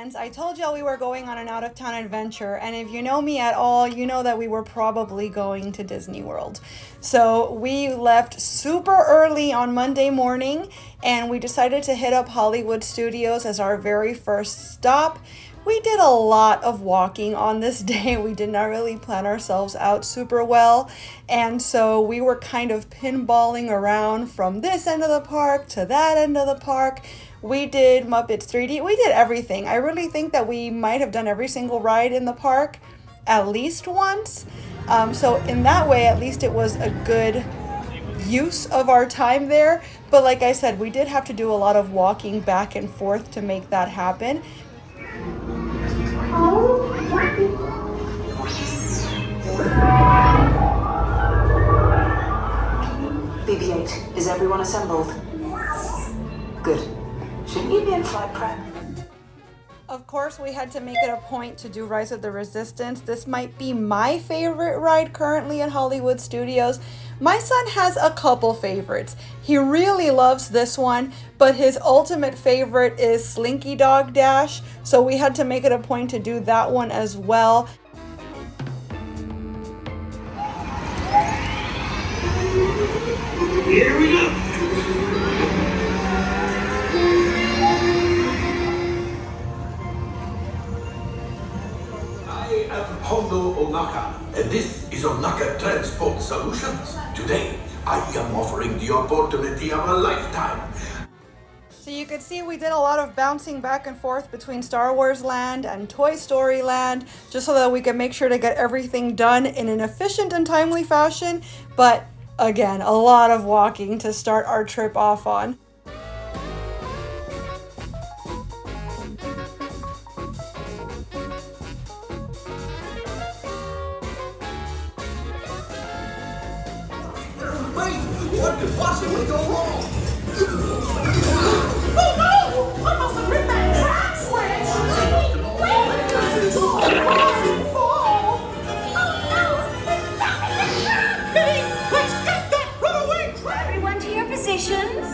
friends, I told y'all we were going on an out-of-town adventure, and if you know me at all, you know that we were probably going to Disney World. So we left super early on Monday morning, and we decided to hit up Hollywood Studios as our very first stop. We did a lot of walking on this day. We did not really plan ourselves out super well. And so we were kind of pinballing around from this end of the park to that end of the park. We did Muppets 3D. We did everything. I really think that we might have done every single ride in the park at least once. So in that way, at least it was a good use of our time there. But like I said, we did have to do a lot of walking back and forth to make that happen. BB-8, is everyone assembled? Good. Shouldn't you be in flight prep? Of course, we had to make it a point to do Rise of the Resistance. This might be my favorite ride currently in Hollywood Studios. My son has a couple favorites. He really loves this one, but his ultimate favorite is Slinky Dog Dash, so we had to make it a point to do that one as well. Here we go! I am Hondo Onaka, and this is Onaka Transport Solutions. Today, I am offering the opportunity of a lifetime. So you could see we did a lot of bouncing back and forth between Star Wars Land and Toy Story Land, just so that we could make sure to get everything done in an efficient and timely fashion. But again, a lot of walking to start our trip off on. What could possibly go wrong? Oh no! I must have hit that track switch! Let's get that runaway train! Everyone to your positions.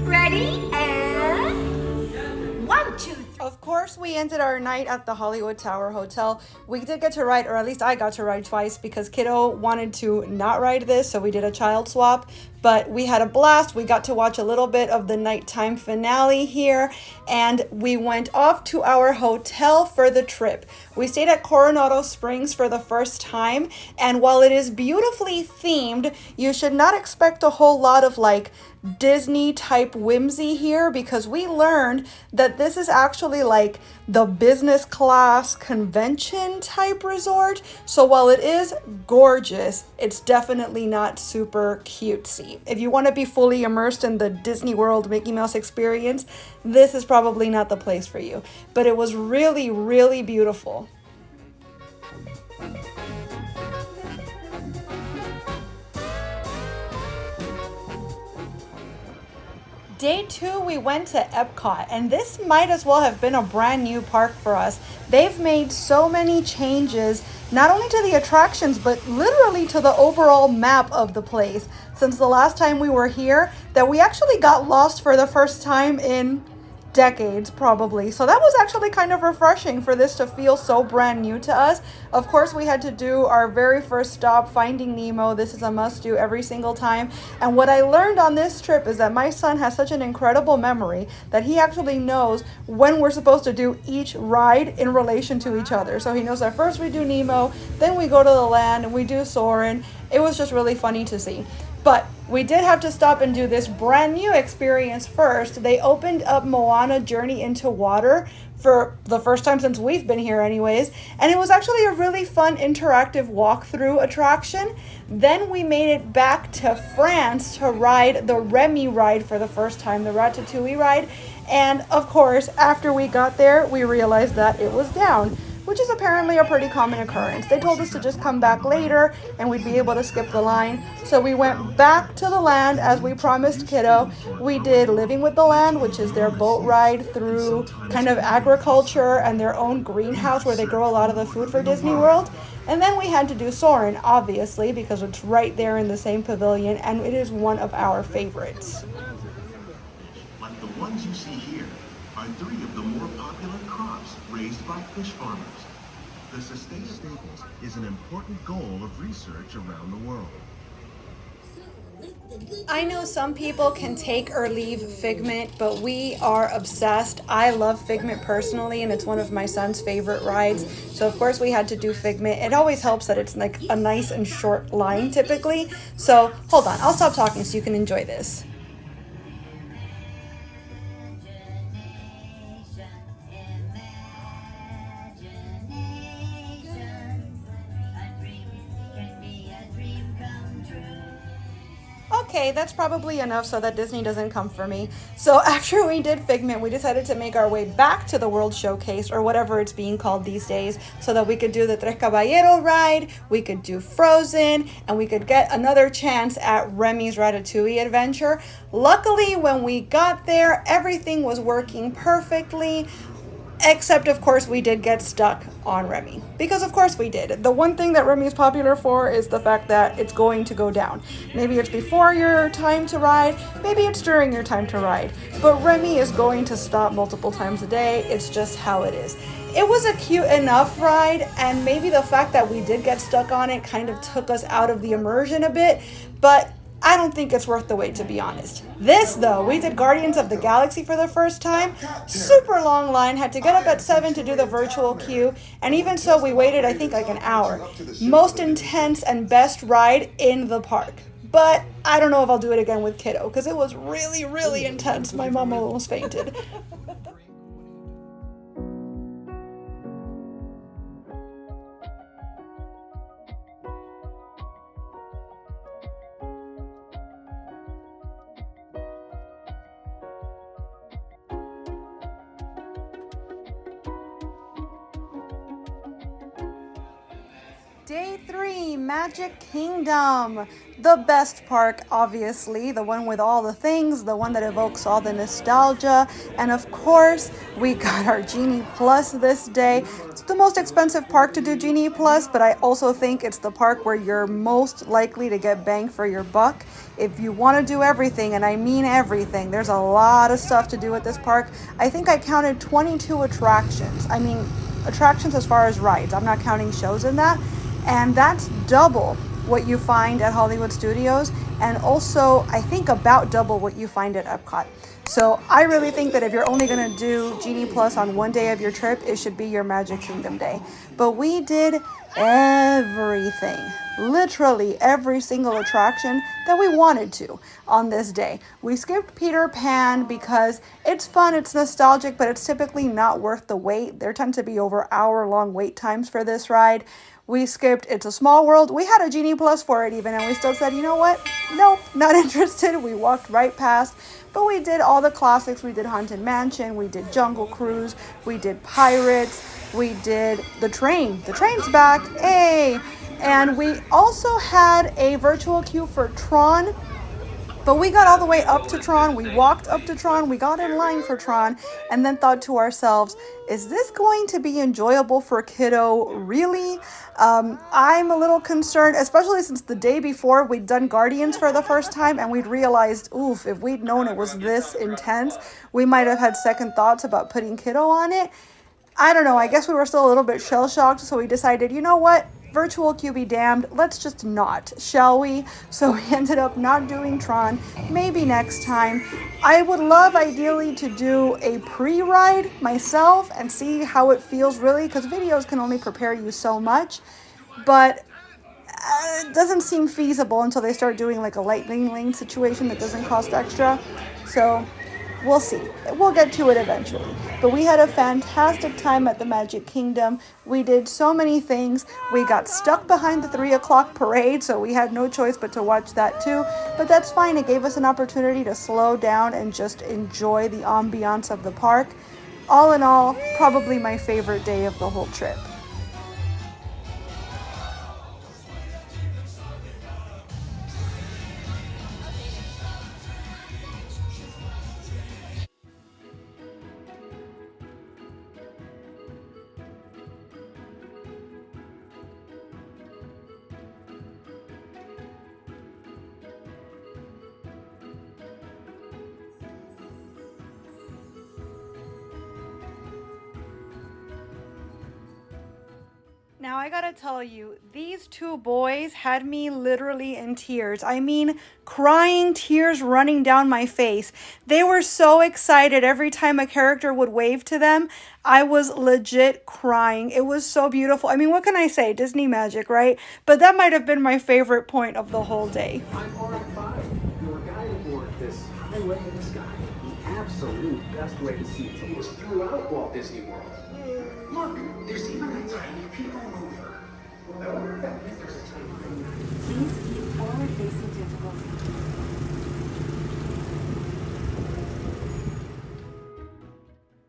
Ready, and 1, 2, 3. Of course, we ended our night at the Hollywood Tower Hotel. We did get to ride, or at least I got to ride twice because kiddo wanted to not ride this, so we did a child swap. But we had a blast. We got to watch a little bit of the nighttime finale here, and we went off to our hotel for the trip. We stayed at Coronado Springs for the first time, and while it is beautifully themed, you should not expect a whole lot of like Disney type whimsy here, because we learned that this is actually like the business class convention type resort. So while it is gorgeous, it's definitely not super cutesy. If you want to be fully immersed in the Disney World Mickey Mouse experience, this is probably not the place for you. But it was really, really beautiful. Day 2, we went to Epcot, and this might as well have been a brand new park for us. They've made so many changes, not only to the attractions, but literally to the overall map of the place since the last time we were here, that we actually got lost for the first time in decades probably. So that was actually kind of refreshing for this to feel so brand new to us. Of course, we had to do our very first stop, Finding Nemo. This is a must do every single time. And what I learned on this trip is that my son has such an incredible memory that he actually knows when we're supposed to do each ride in relation to each other. So he knows that first we do Nemo, then we go to the land and we do Soarin'. It was just really funny to see. But we did have to stop and do this brand new experience first. They opened up Moana Journey into Water for the first time since we've been here anyways. And it was actually a really fun interactive walkthrough attraction. Then we made it back to France to ride the Remy ride for the first time, the Ratatouille ride. And of course, after we got there, we realized that it was down, which is apparently a pretty common occurrence. They told us to just come back later and we'd be able to skip the line. So we went back to the land as we promised kiddo. We did Living with the Land, which is their boat ride through kind of agriculture and their own greenhouse where they grow a lot of the food for Disney World. And then we had to do Soarin', obviously, because it's right there in the same pavilion and it is one of our favorites. Like the ones you see here are 3 of the more popular crops raised by fish farmers. The sustain staples is an important goal of research around the world. I know some people can take or leave Figment, but we are obsessed. I love Figment personally, and it's one of my son's favorite rides. So of course we had to do Figment. It always helps that it's like a nice and short line typically. So hold on, I'll stop talking so you can enjoy this. Okay, that's probably enough so that Disney doesn't come for me. So after we did Figment, we decided to make our way back to the World Showcase, or whatever it's being called these days, so that we could do the Tres Caballero ride, we could do Frozen, and we could get another chance at Remy's Ratatouille adventure. Luckily, when we got there, everything was working perfectly. Except, of course, we did get stuck on Remy. Because, of course, we did. The one thing that Remy is popular for is the fact that it's going to go down. Maybe it's before your time to ride, maybe it's during your time to ride. But Remy is going to stop multiple times a day. It's just how it is. It was a cute enough ride, and maybe the fact that we did get stuck on it kind of took us out of the immersion a bit. But I don't think it's worth the wait, to be honest. This, though, we did Guardians of the Galaxy for the first time. Super long line, had to get up at 7 to do the virtual queue, and even so, we waited, I think, like an hour. Most intense and best ride in the park. But I don't know if I'll do it again with Kiddo, because it was really, really intense. My mom almost fainted. Day 3, Magic Kingdom. The best park, obviously, the one with all the things, the one that evokes all the nostalgia. And of course, we got our Genie Plus this day. It's the most expensive park to do Genie Plus, but I also think it's the park where you're most likely to get bang for your buck. If you want to do everything, and I mean everything, there's a lot of stuff to do at this park. I think I counted 22 attractions. I mean, attractions as far as rides. I'm not counting shows in that. And that's double what you find at Hollywood Studios, and also I think about double what you find at Epcot. So I really think that if you're only going to do Genie Plus on one day of your trip, it should be your Magic Kingdom day. But we did everything, literally every single attraction that we wanted to on this day. We skipped Peter Pan because it's fun, it's nostalgic, but it's typically not worth the wait. There tend to be over hour-long wait times for this ride. We skipped It's a Small World. We had a Genie Plus for it even, and we still said, you know what? Nope, not interested. We walked right past. But we did all the classics. We did Haunted Mansion. We did Jungle Cruise. We did Pirates. We did the train. The train's back. Hey! And we also had a virtual queue for Tron. But we got all the way up to Tron, we walked up to Tron, we got in line for Tron, and then thought to ourselves, is this going to be enjoyable for Kiddo? Really? I'm a little concerned, especially since the day before we'd done Guardians for the first time, and we'd realized, oof, if we'd known it was this intense, we might have had second thoughts about putting Kiddo on it. I don't know, I guess we were still a little bit shell-shocked, so we decided, you know what? Virtual queue be damned, let's just not, shall we? So we ended up not doing Tron, maybe next time. I would love ideally to do a pre-ride myself and see how it feels really, because videos can only prepare you so much, but it doesn't seem feasible until they start doing like a lightning lane situation that doesn't cost extra. So we'll see. We'll get to it eventually. But we had a fantastic time at the Magic Kingdom. We did so many things. We got stuck behind the 3 o'clock parade, so we had no choice but to watch that too. But that's fine. It gave us an opportunity to slow down and just enjoy the ambiance of the park. All in all, probably my favorite day of the whole trip. Now I gotta tell you, these two boys had me literally in tears. I mean, crying, tears running down my face. They were so excited every time a character would wave to them. I was legit crying. It was so beautiful. I mean, what can I say? Disney magic, right? But that might have been my favorite point of the whole day. I'm R5, your guide aboard this highway in the sky. The absolute best way to see things throughout Walt Disney World. Look, there's even a tiny people mover. I wonder if that means there's a tiny mover. Please keep forward-facing tentacles.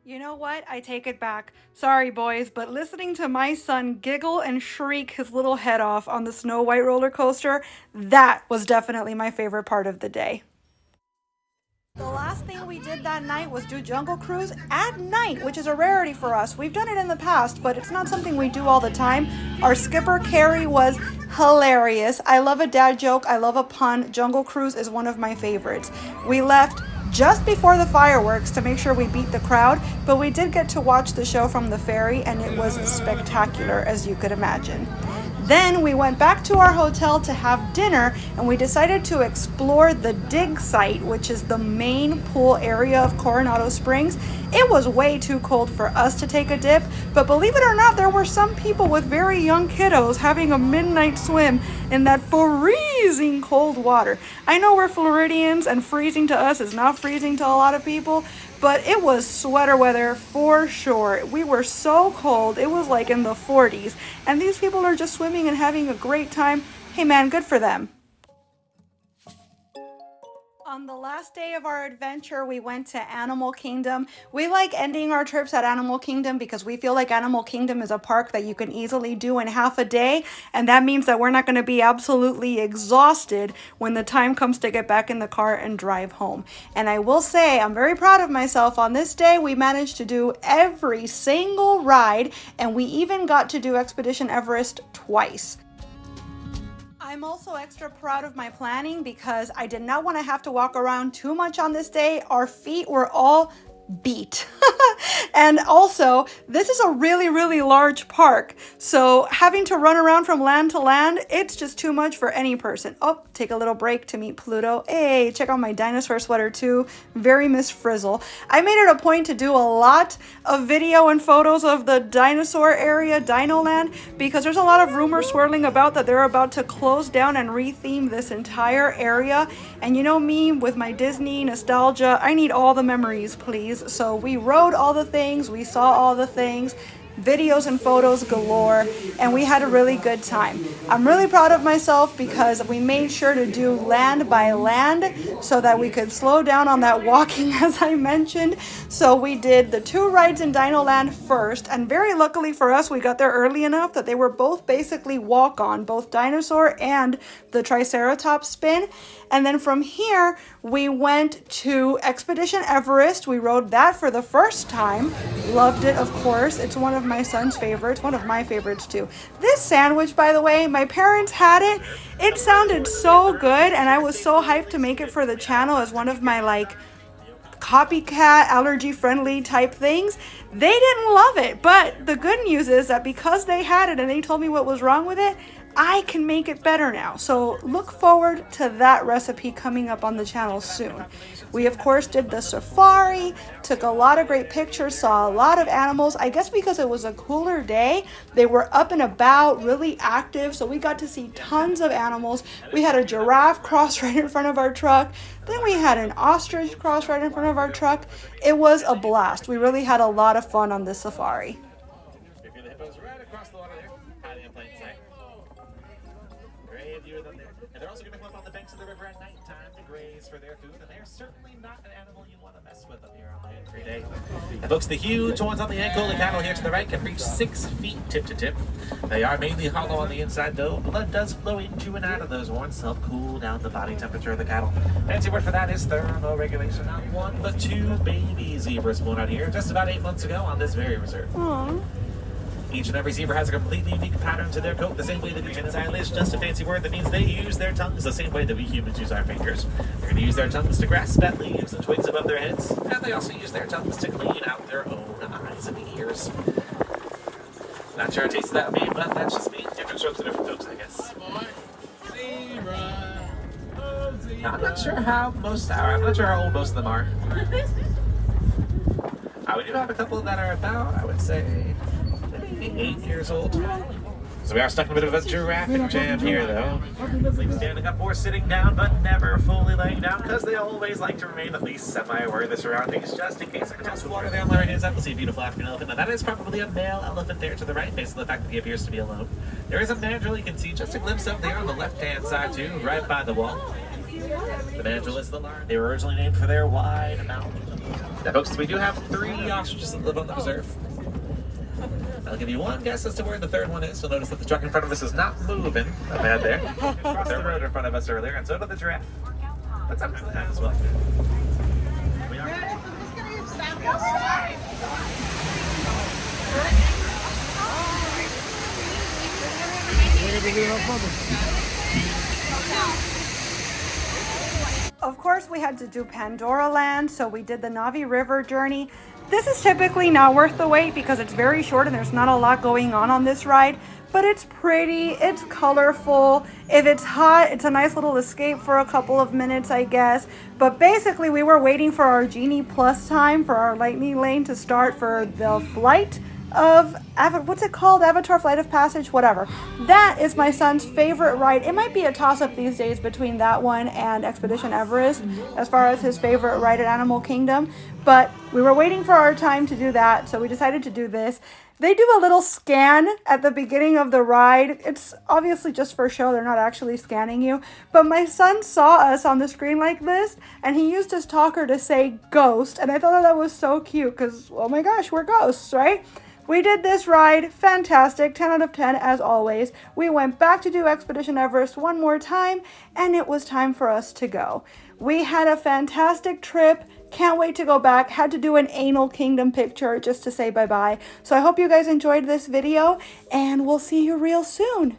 You know what? I take it back. Sorry, boys, but listening to my son giggle and shriek his little head off on the Snow White roller coaster, that was definitely my favorite part of the day. The last thing we did that night was do Jungle Cruise at night, which is a rarity for us. We've done it in the past, but it's not something we do all the time. Our skipper, Carrie, was hilarious. I love a dad joke. I love a pun. Jungle Cruise is one of my favorites. We left just before the fireworks to make sure we beat the crowd, but we did get to watch the show from the ferry, and it was spectacular, as you could imagine. Then we went back to our hotel to have dinner, and we decided to explore the dig site, which is the main pool area of Coronado Springs. It was way too cold for us to take a dip, but believe it or not, there were some people with very young kiddos having a midnight swim in that freezing cold water. I know we're Floridians, and freezing to us is not freezing to a lot of people, but it was sweater weather for sure. We were so cold, it was like in the 40s, and these people are just swimming and having a great time. Hey man, good for them. On the last day of our adventure, we went to Animal Kingdom. We like ending our trips at Animal Kingdom because we feel like Animal Kingdom is a park that you can easily do in half a day, and that means that we're not going to be absolutely exhausted when the time comes to get back in the car and drive home. And I will say, I'm very proud of myself. On this day, we managed to do every single ride, and we even got to do Expedition Everest twice. I'm also extra proud of my planning because I did not want to have to walk around too much on this day. Our feet were all beat. And also, this is a really, really large park. So having to run around from land to land, it's just too much for any person. Oh, take a little break to meet Pluto. Hey, check out my dinosaur sweater too. Very Miss Frizzle. I made it a point to do a lot of video and photos of the dinosaur area, Dino Land, because there's a lot of rumors swirling about that they're about to close down and retheme this entire area. And you know me, with my Disney nostalgia, I need all the memories, please. So we rode all the things, we saw all the things, videos and photos galore, and we had a really good time. I'm really proud of myself because we made sure to do land by land so that we could slow down on that walking, as I mentioned. So we did the 2 rides in Dino Land first, and very luckily for us, we got there early enough that they were both basically walk-on, both dinosaur and the Triceratops spin. And then from here, we went to Expedition Everest. We rode that for the first time. Loved it, of course. It's one of my son's favorites, one of my favorites too. This sandwich, by the way, my parents had it. It sounded so good, and I was so hyped to make it for the channel as one of my like copycat allergy friendly type things. They didn't love it, but the good news is that because they had it and they told me what was wrong with it, I can make it better now. So look forward to that recipe coming up on the channel soon. We of course did the safari, took a lot of great pictures, saw a lot of animals. I guess because it was a cooler day, they were up and about, really active, so we got to see tons of animals. We had a giraffe cross right in front of our truck. Then we had an ostrich cross right in front of our truck. It was a blast. We really had a lot of fun on this safari. Right across the water there, hiding in plain sight. Great view of them there. And they're also going to come up on the banks of the river at nighttime to graze for their food, and they're certainly not an animal you want to mess with up here on land every day. And folks, the huge ones on the ankle and cattle here to the right can reach 6 feet tip to tip. They are mainly hollow on the inside though. Blood does flow into and out of those horns to help cool down the body temperature of the cattle. Fancy word for that is thermoregulation. Not 1 but 2 baby zebras born out here just about 8 months ago on this very reserve. Aww. Each and every zebra has a completely unique pattern to their coat, the same way that each enzyme is just a fancy word that means they use their tongues the same way that we humans use our fingers. They're going to use their tongues to grasp at leaves and twigs above their heads, and they also use their tongues to clean out their own eyes and ears. Not sure how tasty that would be, but that's just me. Different strokes for different folks, I guess. Now, I'm not sure how old most of them are. We do have a couple that are about, I would say, maybe 8 years old. So we are stuck in a bit of a traffic jam here, though. Leave standing up or sitting down, but never fully laying down, because they always like to remain at least semi-aware of their surroundings, just in case I can tell some water there on the right hand side. We'll see a beautiful African elephant. Now that is probably a male elephant there to the right, based on the fact that he appears to be alone. There is a mandrill you can see just a glimpse of there on the left-hand side, too, right by the wall. The mandrill is the large. They were originally named for their wide mouth. Now, folks, we do have 3 ostriches that live on the reserve. I'll give you one guess as to where the third one is. You'll notice that the truck in front of us is not moving. Not bad there. Crossed the road in front of us earlier, and so did the giraffe. But sometimes that as well. We are. Of course, we had to do Pandora Land, so we did the Navi River journey. This is typically not worth the wait because it's very short and there's not a lot going on this ride, but it's pretty, it's colorful. If it's hot, it's a nice little escape for a couple of minutes, I guess. But basically, we were waiting for our Genie Plus time for our lightning lane to start for the flight of, what's it called? Avatar Flight of Passage, whatever. That is my son's favorite ride. It might be a toss-up these days between that one and Expedition Everest as far as his favorite ride at Animal Kingdom. But we were waiting for our time to do that, so we decided to do this. They do a little scan at the beginning of the ride. It's obviously just for show. They're not actually scanning you. But my son saw us on the screen like this, and he used his talker to say ghost. And I thought that was so cute because, oh my gosh, we're ghosts, right? We did this ride, fantastic, 10 out of 10 as always. We went back to do Expedition Everest one more time, and it was time for us to go. We had a fantastic trip, can't wait to go back. Had to do an Anal Kingdom picture just to say bye-bye. So I hope you guys enjoyed this video, and we'll see you real soon.